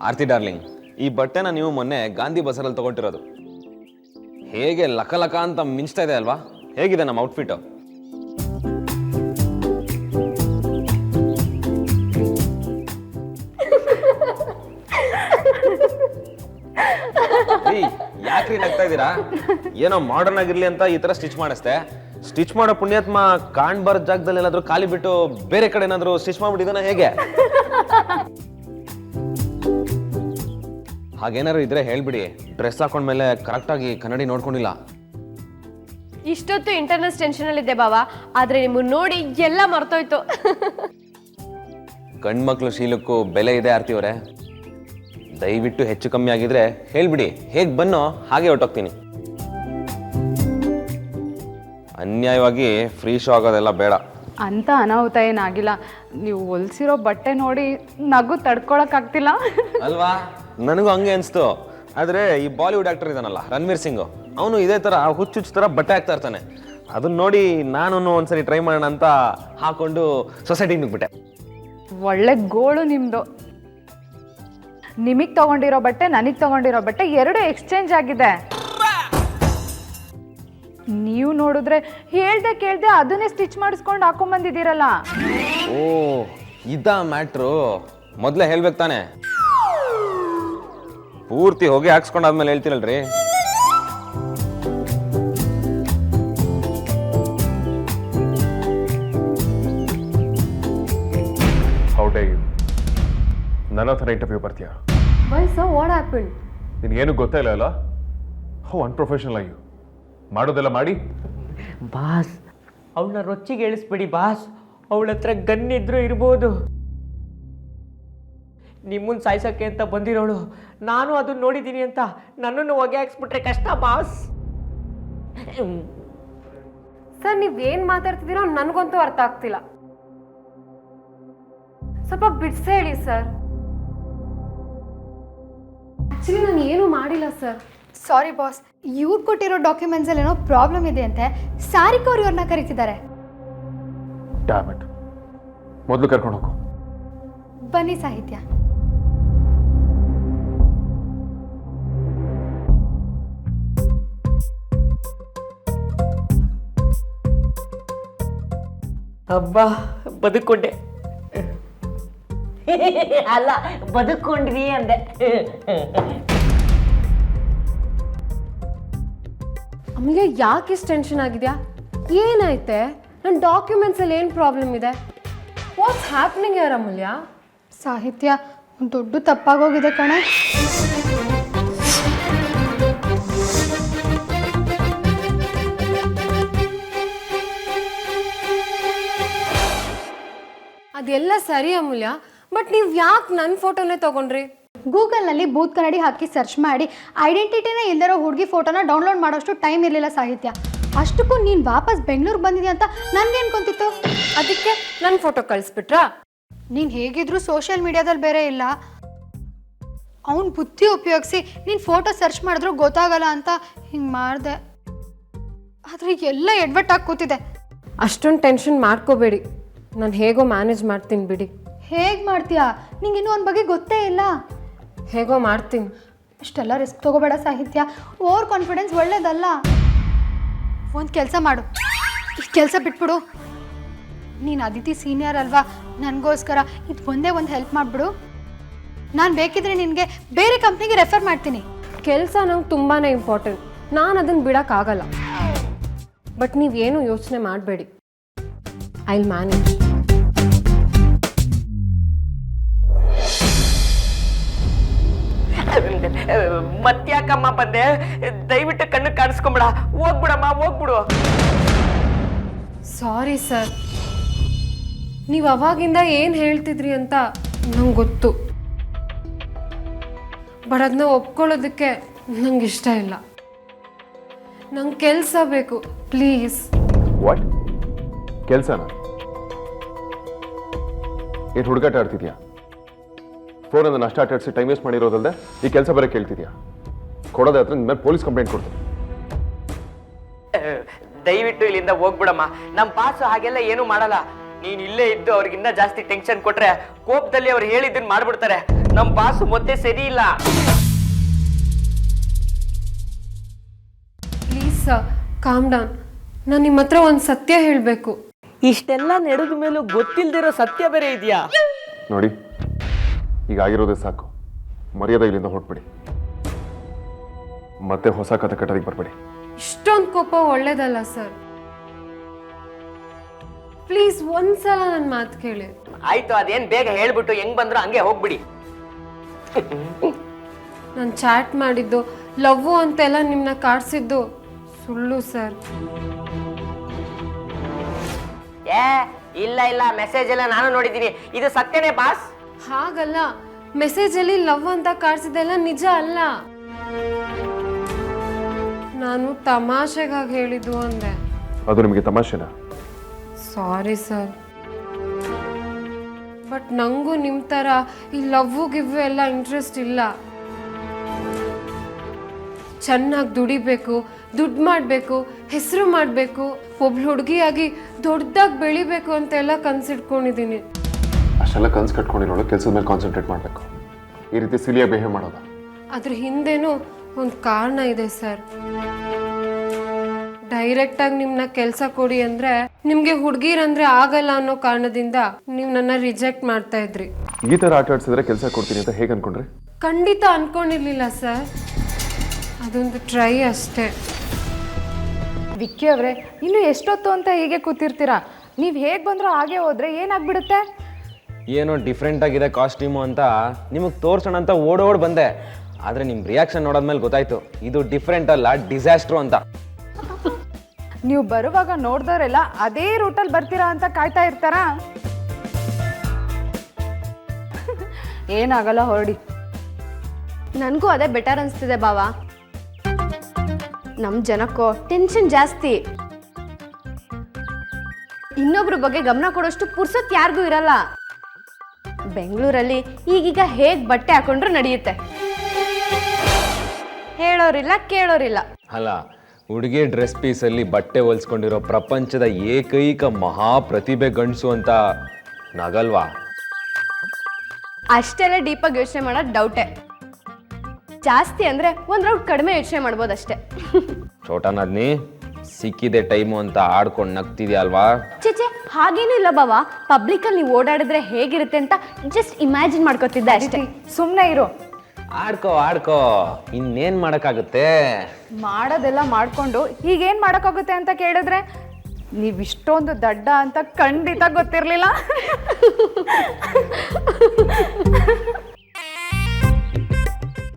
ಆರ್ತಿ darling, ಈ ಬಟ್ಟೆನ ನೀವು ಮೊನ್ನೆ ಗಾಂಧಿ ಬಜಾರಲ್ಲಿ ತಗೊಂಡಿರೋದು. ಹೇಗೆ ಲಕ ಲಕ ಅಂತ ಮಿಂಚ್ತಾ ಇದೆ ಅಲ್ವಾ? ಹೇಗಿದೆ ನಮ್ಮ ಔಟ್ಫಿಟ್? ಯಾಕ್ರಿ ನಗ್ತಾ ಇದ್ದೀರಾ? ಏನೋ ಮಾಡರ್ನ್ ಆಗಿರ್ಲಿ ಅಂತ ಈ ತರ ಸ್ಟಿಚ್ ಮಾಡಿಸ್ತೆ. ಸ್ಟಿಚ್ ಮಾಡೋ ಪುಣ್ಯಾತ್ಮ ಕಾಣ್ಬಾರ್ದ ಜಾಗದಲ್ಲಿ ಏನಾದ್ರು ಖಾಲಿ ಬಿಟ್ಟು ಬೇರೆ ಕಡೆ ಏನಾದ್ರು ಸ್ಟಿಚ್ ಮಾಡ್ಬಿಟ್ಟಿದಾನ ಹೇಗೆ? ಹಾಗೇನಾದ್ರು ಇದ್ರೆ ಹೇಳ್ಬಿಡಿ. ಡ್ರೆಸ್ ಹಾಕೊಂಡ್ಮೇಲೆ ಕರೆಕ್ಟಾಗಿ ಕನ್ನಡಿ ನೋಡ್ಕೊಂಡಿಲ್ಲ. ಇಷ್ಟೊತ್ತು ಇಂಟರ್ನಲ್ ಟೆನ್ಷನ್ ಅಲ್ಲಿ ಇದ್ದೆ ಬಾವ, ಆದ್ರೆ ನಿಮ್ಮನ್ನ ನೋಡಿ ಎಲ್ಲ ಮರ್ತೋಯ್ತು. ಗಂಡ್ಮಕ್ಳು ಶೀಲಕ್ಕೂ ಬೆಲೆ ಇದೆ ಆರ್ತಿ ಅವರೇ. ದಯವಿಟ್ಟು ಹೆಚ್ಚು ಕಮ್ಮಿ ಆಗಿದ್ರೆ ಹೇಳ್ಬಿಡಿ, ಹೇಗ್ ಬನ್ನೋ ಹಾಗೆ ಹೊಟ್ಟೋಗ್ತೀನಿ. ಅನ್ಯಾಯವಾಗಿ ಫ್ರೀ ಶೋ ಆಗೋದೆಲ್ಲ ಬೇಡ. ಅಂತ ಅನಾಹುತ ಏನಾಗಿಲ್ಲ. ನೀವು ಹೊಲ್ಸಿರೋ ಬಟ್ಟೆ ನೋಡಿ ನಗು ತಡ್ಕೊಳಕ್ಕಾಗ್ತಿಲ್ಲ ಅಲ್ವಾ? ನನಗೂ ಹಂಗೆ ಅನಿಸ್ತು. ಆದರೆ ಈ ಬಾಲಿವುಡ್ ಆಕ್ಟರ್ ಇದಾನಲ್ಲ ರಣವೀರ್ ಸಿಂಗ್, ಅವನು ಇದೇ ಥರ ಹುಚ್ಚು ಥರ ಬಟ್ಟೆ ಹಾಕ್ತಾ ಇರ್ತಾನೆ. ಅದನ್ನ ನೋಡಿ ನಾನು ಒಂದ್ಸರಿ ಟ್ರೈ ಮಾಡೋಣ ಅಂತ ಹಾಕೊಂಡು ಸೊಸೈಟಿಗೆ ನುಗ್ಬಿಟ್ಟೆ. ಒಳ್ಳೆ ಗೋಳು ನಿಮ್ಮದು. ನಿಮಗೆ ತಗೊಂಡಿರೋ ಬಟ್ಟೆ ನನಗೆ ತಗೊಂಡಿರೋ ಬಟ್ಟೆ ಎರಡು ಎಕ್ಸ್ಚೇಂಜ್ ಆಗಿದೆ. ನೀವು ನೋಡಿದ್ರೆ ಹೇಳ್ದೆ ಕೇಳ್ದೆ ಅದನ್ನೇ ಸ್ಟಿಚ್ ಮಾಡಿಸ್ಕೊಂಡು ಹಾಕೊಂಡ್ಬಂದಿದ್ದೀರಲ್ಲ. ಓ, ಇದಾ ಮ್ಯಾಟ್ರು? ಮೊದಲೇ ಹೇಳ್ಬೇಕು ತಾನೆ. ಪೂರ್ತಿ ಹೋಗಿ ಹಾಕ್ಸ್ಕೊಂಡಾದ್ಮೇಲೆ ಹೇಳ್ತೀರಲ್ರಿ. How dare you? ನನ್ನ ಹತ್ರ ಇಂಟರ್ವ್ಯೂ ಬರ್ತೀಯಾ? Why sir, what happened? ನಿನಗೇನು ಗೊತ್ತೇ ಇಲ್ಲ ಅಲ್ಲ? ಹೌ ಅನ್ಪ್ರೊಫೆಷನಲ್ ಆಗಿ ಮಾಡೋದೆಲ್ಲ ಮಾಡಿ. ಬಾಸ್, ಅವಳನ್ನ ರೊಚ್ಚಿಗೆ ಇಳಿಸ್ಬಿಡಿ ಬಾಸ್. ಅವಳ ಹತ್ರ ಗನ್ನಿದ್ರು ಇರ್ಬೋದು. ನಿಮ್ಮನ್ನ ಸಾಯ್ಸಕ್ಕೆ ಅಂತ ಬಂದಿರೋಳು, ನಾನು ಅದನ್ನ ನೋಡಿದ್ದೀನಿ ಅಂತ ನನ್ನನ್ನು ಹೊಗೆ ಹಾಕ್ಸ್ಬಿಟ್ರೆ ಕಷ್ಟ ಬಾಸ್. ಸರ್, ನೀವೇನ್ ಮಾತಾಡ್ತಿದ್ದೀರೋ ನನಗಂತೂ ಅರ್ಥ ಆಗ್ತಿಲ್ಲ. ಸ್ವಲ್ಪ ಬಿಡ್ಸೇ ಹೇಳಿ ಸರ್. ಆಕ್ಚುಲಿ ನಾನು ಏನು ಮಾಡಿಲ್ಲ ಸರ್. ಸಾರಿ ಬಾಸ್, ಇವ್ರು ಕೊಟ್ಟಿರೋ ಡಾಕ್ಯುಮೆಂಟ್ಸಲ್ಲಿ ಏನೋ ಪ್ರಾಬ್ಲಮ್ ಇದೆ ಅಂತೆ. ಸಾರಿಕಾ ಅವ್ರು ಇವ್ರನ್ನ ಕರೀತಿದ್ದಾರೆ. ಡ್ಯಾಮೆಟ್, ಮೊದಲು ಕರ್ಕೊಂಡು ಹೋಗು. ಬನ್ನಿ ಸಾಹಿತ್ಯ. ಹಬ್ಬ ಬದುಕೊಂಡೆ. ಅಲ್ಲ, ಬದುಕೊಂಡ್ವಿ ಅಂದೆ. ಅಮ್ಮಿಗೆ ಯಾಕೆ ಇಷ್ಟು ಟೆನ್ಷನ್ ಆಗಿದೆಯಾ? ಏನಾಯ್ತೆ? ನನ್ನ ಡಾಕ್ಯುಮೆಂಟ್ಸ್ ಅಲ್ಲಿ ಏನು ಪ್ರಾಬ್ಲಮ್ ಇದೆ? ವಾಟ್ಸ್ ಹ್ಯಾಪನಿಂಗ್ ಯಾರ ಅಮೂಲ್ಯ? ಸಾಹಿತ್ಯ, ಒಂದು ದೊಡ್ಡ ತಪ್ಪಾಗೋಗಿದೆ ಕಣೆ. ಅದೆಲ್ಲ ಸರಿ ಅಮೂಲ್ಯ, ಬಟ್ ನೀವು ಯಾಕೆ ನನ್ನ ಫೋಟೋನೇ ತಗೊಂಡ್ರಿ? ಗೂಗಲ್ನಲ್ಲಿ ಬೂತ್ ಕನ್ನಡಿ ಹಾಕಿ ಸರ್ಚ್ ಮಾಡಿ ಐಡೆಂಟಿಟಿನೇ ಇಲ್ದಿರೋ ಹುಡುಗಿ ಫೋಟೋನ ಡೌನ್ಲೋಡ್ ಮಾಡೋಷ್ಟು ಟೈಮ್ ಇರಲಿಲ್ಲ ಸಾಹಿತ್ಯ. ಅಷ್ಟಕ್ಕೂ ನೀನು ವಾಪಸ್ ಬೆಂಗಳೂರಿಗೆ ಬಂದಿದ್ಯಾ ಅಂತ ನನಗೆ ಅನ್ಕೊಂತಿತ್ತು. ಅದಕ್ಕೆ ನನ್ನ ಫೋಟೋ ಕಳಿಸ್ಬಿಟ್ರಾ? ನೀನು ಹೇಗಿದ್ರು ಸೋಷಿಯಲ್ ಮೀಡಿಯಾದಲ್ಲಿ ಬೇರೆ ಇಲ್ಲ. ಅವನ ಬುದ್ಧಿ ಉಪಯೋಗಿಸಿ ನೀನು ಫೋಟೋ ಸರ್ಚ್ ಮಾಡಿದ್ರು ಗೊತ್ತಾಗಲ್ಲ ಅಂತ ಹಿಂಗೆ ಮಾಡಿದೆ. ಆದರೆ ಎಲ್ಲ ಎಡ್ವರ್ಟಾಗಿ ಕೂತಿದೆ. ಅಷ್ಟೊಂದು ಟೆನ್ಷನ್ ಮಾಡ್ಕೋಬೇಡಿ, ನಾನು ಹೇಗೋ ಮ್ಯಾನೇಜ್ ಮಾಡ್ತೀನಿ ಬಿಡಿ. ಹೇಗೆ ಮಾಡ್ತೀಯಾ? ನಿಂಗೆ ಇನ್ನೂ ಅವನ ಬಗ್ಗೆ ಗೊತ್ತೇ ಇಲ್ಲ. ಹೇಗೋ ಮಾಡ್ತೀನಿ. ಇಷ್ಟೆಲ್ಲ ರಿಸ್ಕ್ ತಗೋಬೇಡ ಸಾಹಿತ್ಯ. ಓವರ್ ಕಾನ್ಫಿಡೆನ್ಸ್ ಒಳ್ಳೇದಲ್ಲ. ಒಂದು ಕೆಲಸ ಮಾಡು, ಈ ಕೆಲಸ ಬಿಟ್ಬಿಡು. ನೀನು ಅದಿತಿ ಸೀನಿಯರ್ ಅಲ್ವಾ, ನನಗೋಸ್ಕರ ಇದು ಒಂದೇ ಒಂದು ಹೆಲ್ಪ್ ಮಾಡಿಬಿಡು. ನಾನು ಬೇಕಿದ್ರೆ ನಿನಗೆ ಬೇರೆ ಕಂಪ್ನಿಗೆ ರೆಫರ್ ಮಾಡ್ತೀನಿ. ಕೆಲಸ ನಂಗೆ ತುಂಬಾ ಇಂಪಾರ್ಟೆಂಟ್, ನಾನು ಅದನ್ನು ಬಿಡೋಕ್ಕಾಗಲ್ಲ. ಬಟ್ ನೀವೇನು ಯೋಚನೆ ಮಾಡಬೇಡಿ, ಐ ವಿಲ್ ಮ್ಯಾನೇಜ್. ಮತ್ತ್ಯಾಕಮ್ಮ ಬಂದೆ? ದಯವಿಟ್ಟು ಕಣ್ಣು ಕಾಣಿಸ್ಕೊಂಬಿಡ. ಹೋಗ್ಬಿಡಮ್ಮ, ಹೋಗ್ಬಿಡು. ಸಾರಿ ಸರ್, ನೀವು ಅವಾಗಿಂದ ಏನು ಹೇಳ್ತಿದ್ರಿ ಅಂತ ನಂಗೆ ಗೊತ್ತು. ಬಟ್ ಅದನ್ನ ಒಪ್ಕೊಳ್ಳೋದಕ್ಕೆ ನಂಗೆ ಇಷ್ಟ ಇಲ್ಲ. ನಂಗೆ ಕೆಲಸ ಬೇಕು, ಪ್ಲೀಸ್. ವಾಟ್ ಕೆಲಸನ? ಏನು ಹುಡುಗಾಟ ಆಡ್ತಿದ್ಯಾ? ಫೋನನ್ನು ನಷ್ಟ ಆಟಾಡಿಸಿ ಟೈಮ್ ವೇಸ್ಟ್ ಮಾಡಿರೋದಲ್ಲದೆ ಈ ಕೆಲಸ ಬರೀ ಕೇಳ್ತಿದ್ಯಾ? ಕೊಡೋದೇ ಹತ್ರ ನಿಮ್ಮ ಮೇಲೆ ಪೊಲೀಸ್ ಕಂಪ್ಲೇಂಟ್ ಕೊಡ್ತೀನಿ. ದಯವಿಟ್ಟು ಇಲ್ಲಿಂದ ಹೋಗ್ಬಿಡಮ್ಮ. ನಮ್ಮ ಬಾಸು ಹಾಗೆಲ್ಲ ಏನು ಮಾಡಲ್ಲ. ನೀನ್ ಇಲ್ಲೇ ಇದ್ದು ಅವ್ರಿಗಿನ್ನ ಜಾಸ್ತಿ ಟೆನ್ಷನ್ ಕೊಟ್ರೆ ಕೋಪದಲ್ಲಿ ಅವ್ರು ಹೇಳಿದ್ದನ್ನ ಮಾಡ್ಬಿಡ್ತಾರೆ. ನಮ್ಮ ಬಾಸು ಮತ್ತೆ ಸರಿ ಇಲ್ಲ. Please sir calm down. ನಾನು ನಿಮ್ಮ ಹತ್ರ ಒಂದು ಸತ್ಯ ಹೇಳಬೇಕು. ಇಷ್ಟೆಲ್ಲ ನಡೆದ ಮೇಲೂ ಗೊತ್ತಿಲ್ದಿರೋ ಸತ್ಯ ಬೇರೆ ಇದೆಯಾ? ನೋಡಿ, ಈಗ ಆಗಿರೋದೇ ಸಾಕು. ಮರ್ಯಾದೆ ಇಲ್ಲಿಂದ ಹೊರಟ್ಬಿಡಿ. ಮತ್ತೆ ಹೊಸ ಕತೆ ಕಟ್ಟೋದಕ್ಕೆ ಬರಬೇಡಿ. ಇಷ್ಟೊಂದು ಕೋಪ ಒಳ್ಳೇದಲ್ಲ ಸರ್. ಪ್ಲೀಸ್ ಒಂದ್ಸಲ ನನ್ನ ಮಾತು ಕೇಳಿ. ಆಯ್ತು, ಅದೇನ್ ಬೇಗ ಹೇಳ್ಬಿಟ್ಟು ಹೆಂಗ್ ಬಂದ್ರು ಹಂಗೆ ಹೋಗ್ಬಿಡಿ. ನಾನು ಚಾಟ್ ಮಾಡಿದ್ದು ಲವ್ ಅಂತೆಲ್ಲ ನಿಮ್ಮನ್ನ ಕಾಡ್ಸಿದ್ದು ಸುಳ್ಳು ಸರ್. ಇಲ್ಲ ಇಲ್ಲ, ಮೆಸೇಜ್ ಎಲ್ಲ ನಾನು ನೋಡಿದ್ದೀನಿ. ಇದು ಸತ್ಯನೇ ಬಾಸ್? ಹಾಗಲ್ಲ, ಮೆಸೇಜಲ್ಲಿ ಲವ್ ಅಂತ ಕಾಡ್ಸಿದ್ದೆಲ್ಲ ನಿಜ ಅಲ್ಲ. ನಾನು ತಮಾಷೆಗಾಗಿ ಹೇಳಿದ್ದು ಅಂದೆ. ಅದು ನಿಮಗೆ ತಮಾಷೆನಾ? ಸಾರಿ ಸರ್, ಬಟ್ ನಂಗೂ ನಿಮ್ಮ ಥರ ಈ ಲವ್ವು ಗಿವ್ವು ಎಲ್ಲ ಇಂಟ್ರೆಸ್ಟ್ ಇಲ್ಲ. ಚೆನ್ನಾಗಿ ದುಡಿಬೇಕು, ದುಡ್ಡು ಮಾಡಬೇಕು, ಹೆಸರು ಮಾಡಬೇಕು, ಒಬ್ಳು ಹುಡುಗಿಯಾಗಿ ದೊಡ್ಡದಾಗಿ ಬೆಳಿಬೇಕು ಅಂತೆಲ್ಲ ಕನ್ಸಿಟ್ಕೊಂಡಿದ್ದೀನಿ. ಅಷ್ಟೆಲ್ಲ ಕನ್ಸು ಕಟ್ಕೊಂಡಿರೋಳು ಕೆಲಸದ ಮೇಲೆ ಕಾನ್ಸಂಟ್ರೇಟ್ ಮಾಡಬೇಕು. ಈ ರೀತಿ ಸಿಲಿಯಾಗಿ ಬಿಹೇವ್ ಮಾಡೋದ? ಅದ್ರ ಹಿಂದೆನೂ ಒಂದು ಕಾರಣ ಇದೆ ಸರ್. ಡೈರೆಕ್ಟಾಗಿ ನಿಮ್ಮನ್ನ ಕೆಲಸ ಕೊಡಿ ಅಂದರೆ ನಿಮಗೆ ಹುಡುಗಿರಂದ್ರೆ ಆಗಲ್ಲ ಅನ್ನೋ ಕಾರಣದಿಂದ ನೀವು ನನ್ನ ರಿಜೆಕ್ಟ್ ಮಾಡ್ತಾ ಇದ್ರಿ. ಈ ಥರ ಆಟ ಆಡ್ಸಿದ್ರೆ ಕೆಲಸ ಕೊಡ್ತೀನಿ ಅಂತ ಹೇಗೆ ಅನ್ಕೊಂಡ್ರಿ? ಖಂಡಿತ ಅನ್ಕೊಂಡಿರ್ಲಿಲ್ಲ ಸರ್, ಅದೊಂದು ಟ್ರೈ ಅಷ್ಟೇ. ವಿಕ್ಕಿ ಅವರೇ, ಇನ್ನು ಎಷ್ಟೊತ್ತು ಅಂತ ಹೀಗೆ ಕೂತಿರ್ತೀರಾ? ನೀವು ಹೇಗೆ ಬಂದರೂ ಹಾಗೆ ಹೋದರೆ ಏನಾಗ್ಬಿಡುತ್ತೆ? ಏನೋ ಡಿಫ್ರೆಂಟ್ ಆಗಿದೆ ಕಾಸ್ಟ್ಯೂಮು ಅಂತ ನಿಮಗೆ ತೋರ್ಸೋಣ ಅಂತ ಓಡೋಡ್ ಬಂದೆ. ಆದರೆ ನಿಮ್ಮ ರಿಯಾಕ್ಷನ್ ನೋಡೋದ್ಮೇಲೆ ಗೊತ್ತಾಯ್ತು ಇದು ಡಿಫ್ರೆಂಟ್ ಅಲ್ಲ, ಡಿಸಾಸ್ಟ್ರು ಅಂತ. ನೀವು ಬರುವಾಗ ನೋಡಿದವರೆಲ್ಲ ಅದೇ ರೂಟಲ್ಲಿ ಬರ್ತೀರಾ ಅಂತ ಕಾಯ್ತಾ ಇರ್ತಾರಾ? ಏನಾಗಲ್ಲ, ಹೊರಡಿ. ನನಗೂ ಅದೇ ಬೆಟರ್ ಅನಿಸ್ತಿದೆ ಬಾವ. ನಮ್ಮ ಜನಕ್ಕೂ ಟೆನ್ಷನ್ ಜಾಸ್ತಿ. ಇನ್ನೊಬ್ರ ಬಗ್ಗೆ ಗಮನ ಕೊಡೋಷ್ಟು ಪುರ್ಸತ್ ಯಾರಿಗೂ ಇರಲ್ಲ. ಬೆಂಗಳೂರಲ್ಲಿ ಈಗೀಗ ಹೇಗೆ ಬಟ್ಟೆ ಹಾಕೊಂಡ್ರು ನಡೆಯುತ್ತೆ. ಹೇಳೋರಿಲ್ಲ ಕೇಳೋರಿಲ್ಲ. ಅಲ್ಲ, ಹುಡುಗಿ ಡ್ರೆಸ್ ಪೀಸಲ್ಲಿ ಬಟ್ಟೆ ಹೊಲ್ಸ್ಕೊಂಡಿರೋ ಪ್ರಪಂಚದ ಏಕೈಕ ಮಹಾ ಪ್ರತಿಭೆ ಗಂಡಸು ಅಂತ ನಗಲ್ವಾ? ಅಷ್ಟೆಲ್ಲ ಡೀಪಾಗಿ ಯೋಚನೆ ಮಾಡೋದು ಡೌಟೆ. ಜಾಸ್ತಿ ಅಂದರೆ ಒಂದು ರೌಂಡ್ ಕಡಿಮೆ ಯೋಚನೆ ಮಾಡ್ಬೋದಷ್ಟೇ. ಚೋಟನದ್ನಿ ಸಿಕ್ಕಿದೆ ಟೈಮು ಅಂತ ಆಡ್ಕೊಂಡು ನಗ್ತಿದ್ಯಾ ಅಲ್ವಾ? ಚೇಚೆ, ಹಾಗೇನೂ ಇಲ್ಲ ಬಾವ. ಪಬ್ಲಿಕಲ್ಲಿ ನೀವು ಓಡಾಡಿದ್ರೆ ಹೇಗಿರುತ್ತೆ ಅಂತ ಜಸ್ಟ್ ಇಮ್ಯಾಜಿನ್ ಮಾಡ್ಕೋತಿದ್ದೆ ಅಷ್ಟೇ. ಸುಮ್ಮನೆ ಇರು. ಆಡ್ಕೋ, ಇನ್ನೇನು ಮಾಡೋಕ್ಕಾಗುತ್ತೆ? ಮಾಡೋದೆಲ್ಲ ಮಾಡಿಕೊಂಡು ಈಗೇನು ಮಾಡೋಕ್ಕಾಗುತ್ತೆ ಅಂತ ಕೇಳಿದ್ರೆ ನೀವು ಇಷ್ಟೊಂದು ದಡ್ಡ ಅಂತ ಖಂಡಿತ ಗೊತ್ತಿರಲಿಲ್ಲ.